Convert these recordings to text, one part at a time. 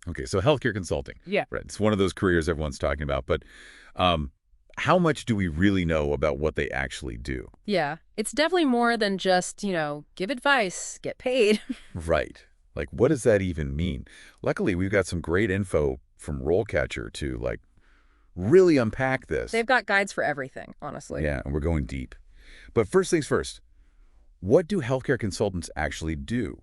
Okay, so healthcare consulting. Yeah. Right. It's one of those careers everyone's talking about. But um, how much do we really know about what they actually do? Yeah. It's definitely more than just, give advice, get paid. Right. Like, what does that even mean? Luckily, we've got some great info from RoleCatcher to, like, really unpack this. They've got guides for everything, honestly. Yeah, and we're going deep. But first things first, what do healthcare consultants actually do?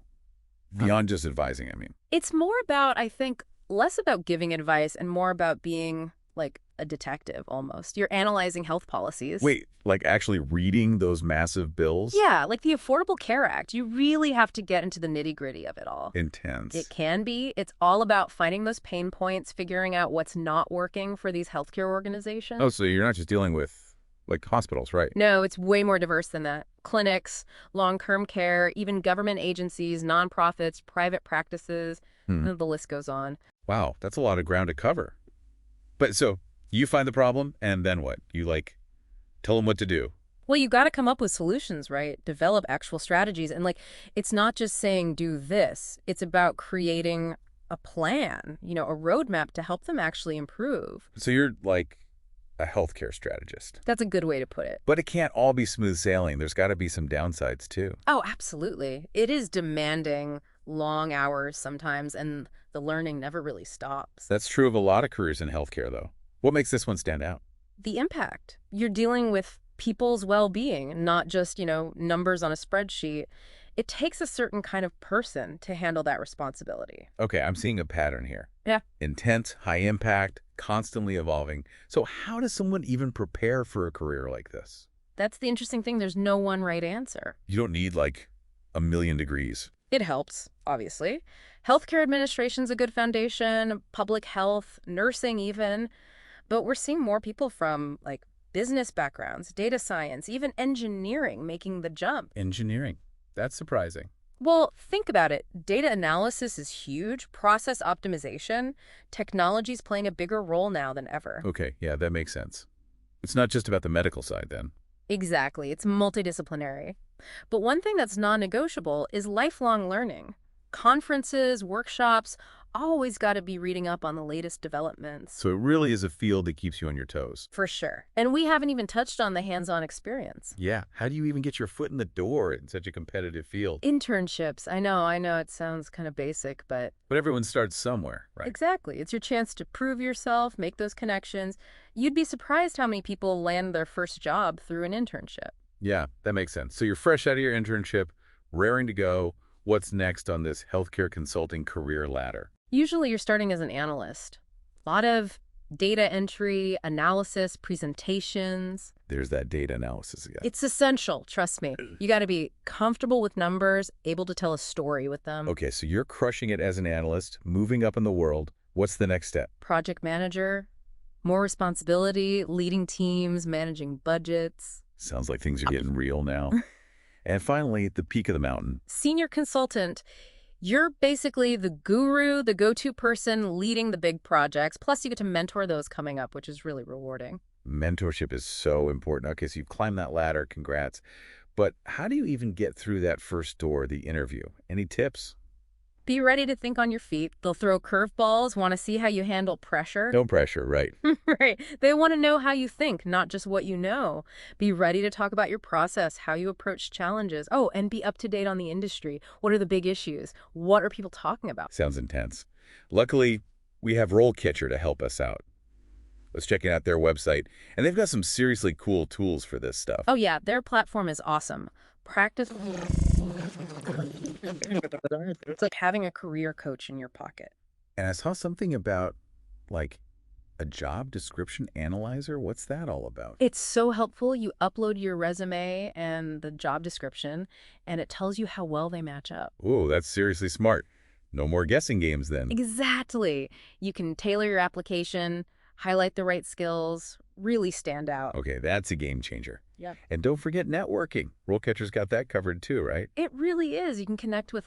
Beyond just advising, I mean. It's more about, I think, less about giving advice and more about being like a detective almost. You're analyzing health policies. Wait, like actually reading those massive bills? Yeah, like the Affordable Care Act. You really have to get into the nitty-gritty of it all. Intense. It can be. It's all about finding those pain points, figuring out what's not working for these healthcare organizations. Oh, so you're not just dealing with, like, hospitals, right? No, it's way more diverse than that. Clinics, long-term care, even government agencies, nonprofits, private practices, and the list goes on. Wow, that's a lot of ground to cover. But so, you find the problem, and then what? You, like, tell them what to do. Well, you got to come up with solutions, right? Develop actual strategies. And it's not just saying do this. It's about creating a plan, a roadmap to help them actually improve. So you're, like, a healthcare strategist. That's a good way to put it. But it can't all be smooth sailing. There's got to be some downsides, too. Oh, absolutely. It is demanding, long hours sometimes, and the learning never really stops. That's true of a lot of careers in healthcare, though. What makes this one stand out? The impact. You're dealing with people's well-being, not just, numbers on a spreadsheet. It takes a certain kind of person to handle that responsibility. Okay, I'm seeing a pattern here. Yeah. Intense, high impact, constantly evolving. So how does someone even prepare for a career like this? That's the interesting thing. There's no one right answer. You don't need, like, a million degrees. It helps, obviously. Healthcare administration's a good foundation, public health, nursing even. But we're seeing more people from, like, business backgrounds, data science, even engineering making the jump. Engineering. That's surprising. Well, think about it. Data analysis is huge. Process optimization. Technology's playing a bigger role now than ever. Okay, yeah, that makes sense. It's not just about the medical side, then. Exactly. It's multidisciplinary. But one thing that's non-negotiable is lifelong learning. Conferences, workshops, always got to be reading up on the latest developments. So it really is a field that keeps you on your toes. For sure. And we haven't even touched on the hands-on experience. Yeah, how do you even get your foot in the door in such a competitive field? Internships. I know, it sounds kind of basic, but... But everyone starts somewhere, right? Exactly. It's your chance to prove yourself, make those connections. You'd be surprised how many people land their first job through an internship. Yeah, that makes sense. So you're fresh out of your internship, raring to go. What's next on this healthcare consulting career ladder? Usually you're starting as an analyst. A lot of data entry, analysis, presentations. There's that data analysis again. It's essential, trust me. You got to be comfortable with numbers, able to tell a story with them. Okay, so you're crushing it as an analyst, moving up in the world. What's the next step? Project manager, more responsibility, leading teams, managing budgets. Sounds like things are getting real now. And finally, the peak of the mountain. Senior consultant. You're basically the guru, the go-to person leading the big projects. Plus, you get to mentor those coming up, which is really rewarding. Mentorship is so important. Okay, so you've climbed that ladder. Congrats. But how do you even get through that first door, the interview? Any tips? Be ready to think on your feet. They'll throw curveballs, want to see how you handle pressure. No pressure, right? Right. They want to know how you think, not just what you know. Be ready to talk about your process, how you approach challenges. Oh, and be up to date on the industry. What are the big issues? What are people talking about? Sounds intense. Luckily, we have RoleCatcher to help us out. Let's check out their website. And they've got some seriously cool tools for this stuff. Oh, yeah. Their platform is awesome. Practice. It's like having a career coach in your pocket. And I saw something about, like, a job description analyzer. What's that all about? It's so helpful. You upload your resume and the job description, and it tells you how well they match up. Ooh, that's seriously smart. No more guessing games then. Exactly. You can tailor your application, highlight the right skills, really stand out. Okay, that's a game changer. Yep. And don't forget networking. RoleCatcher's got that covered too, right? It really is. You can connect with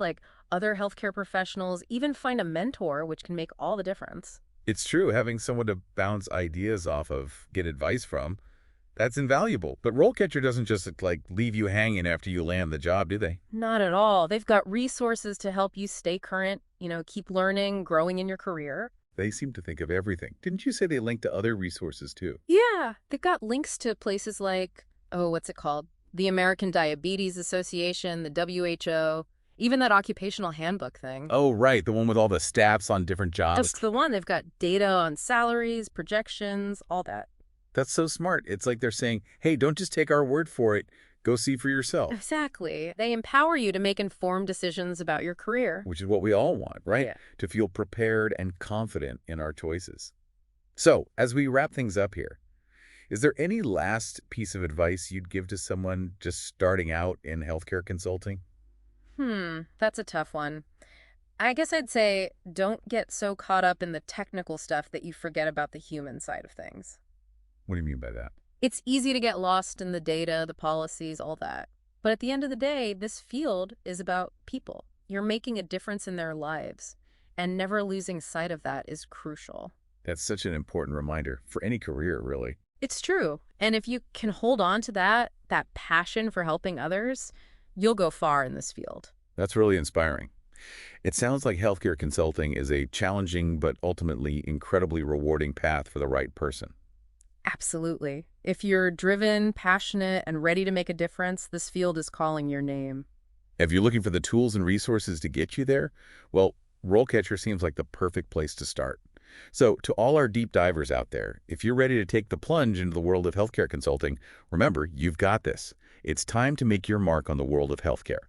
other healthcare professionals, even find a mentor, which can make all the difference. It's true. Having someone to bounce ideas off of, get advice from, that's invaluable. But RoleCatcher doesn't just, like, leave you hanging after you land the job, do they? Not at all. They've got resources to help you stay current, keep learning, growing in your career. They seem to think of everything. Didn't you say they link to other resources too? Yeah, they've got links to places like, oh, what's it called? The American Diabetes Association, the WHO, even that occupational handbook thing. Oh, right, the one with all the stats on different jobs. That's the one. They've got data on salaries, projections, all that. That's so smart. It's like they're saying, hey, don't just take our word for it. Go see for yourself, Exactly. They empower you to make informed decisions about your career. which is what we all want, right? Yeah. To feel prepared and confident in our choices. So, as we wrap things up here, is there any last piece of advice you'd give to someone just starting out in healthcare consulting? That's a tough one. I guess I'd say don't get so caught up in the technical stuff that you forget about the human side of things. What do you mean by that? It's easy to get lost in the data, the policies, all that. But at the end of the day, this field is about people. You're making a difference in their lives, and never losing sight of that is crucial. That's such an important reminder for any career, really. It's true. And if you can hold on to that passion for helping others, you'll go far in this field. That's really inspiring. It sounds like healthcare consulting is a challenging but ultimately incredibly rewarding path for the right person. Absolutely. If you're driven, passionate, and ready to make a difference, this field is calling your name. If you're looking for the tools and resources to get you there, well, RoleCatcher seems like the perfect place to start. So, to all our deep divers out there, if you're ready to take the plunge into the world of healthcare consulting, remember, you've got this. It's time to make your mark on the world of healthcare.